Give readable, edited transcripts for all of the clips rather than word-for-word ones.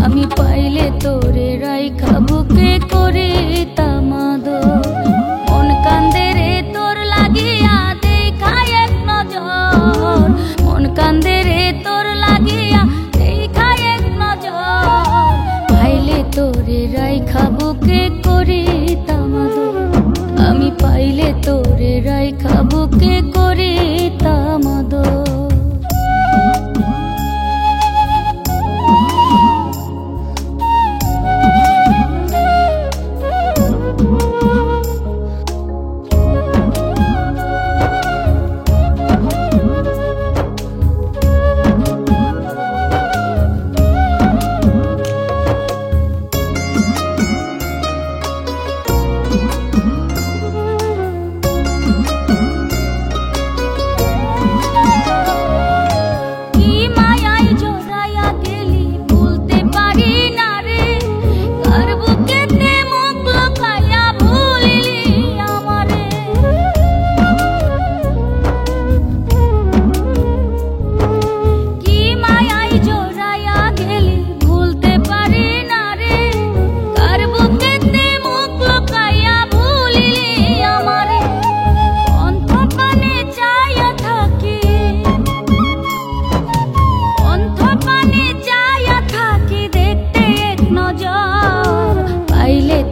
আমি পাইলে তোরে রাইখা বুকে করি তামাদো। মন কান্দে রে তোর লাগিয়া দেখা এক নজর, মন কান্দে রে তোর লাগিয়া দেখা এক নজর। পাইলে তোরে রাইখা বুকে করি তামাদো, আমি পাইলে তোরে রাইখা বুকে করি তামাদো।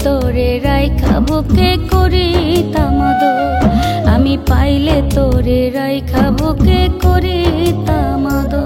তোরে রাইখা বুকে করি তামাদো, আমি পাইলে তোরে রাইখা বুকে করি তামাদো।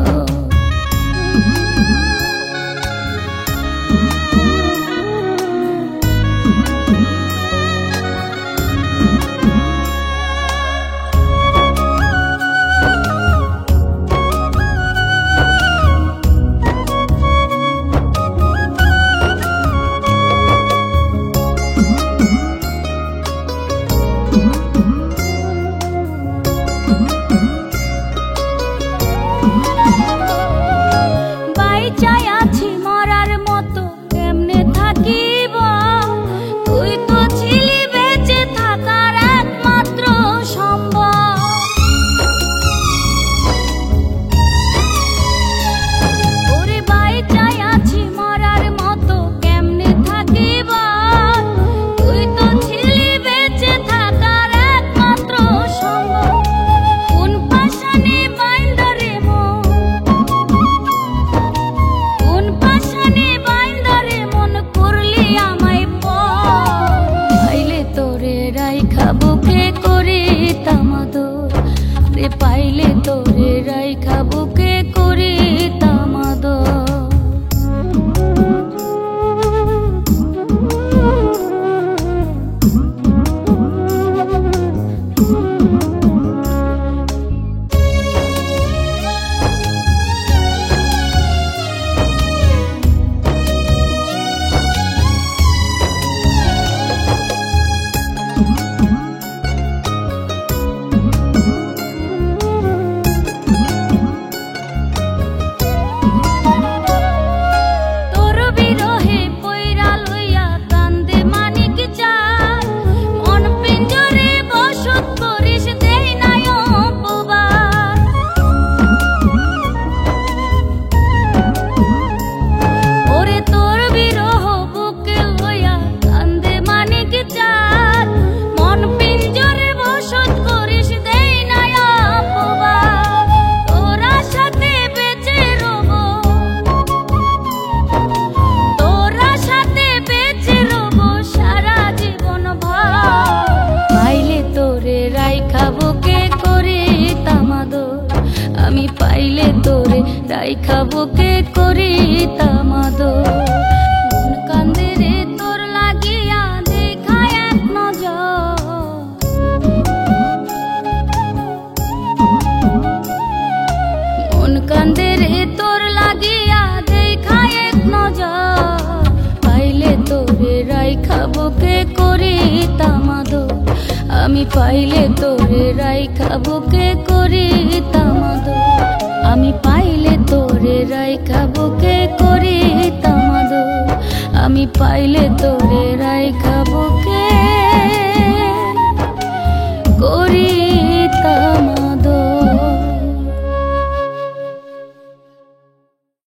পাইলে তোরে রাইখা বুকে করি তামাদো। আমি পাইলে তোরে রাইখা বুকে করি তামাদো। মন কান্দে রে তোর লাগিয়া দেখা এক নজর, মন কান্দে রে তোর লাগিয়া দেখা এক নজর। পাইলে তোরে রাইখা বুকে করি তামাদো, আমি পাইলে তোরে রাইখা বুকে করি তামাদো। আমি পাইলে তোরে রাইখা বুকে করি তামাদো, আমি পাইলে তোরে রাইখা।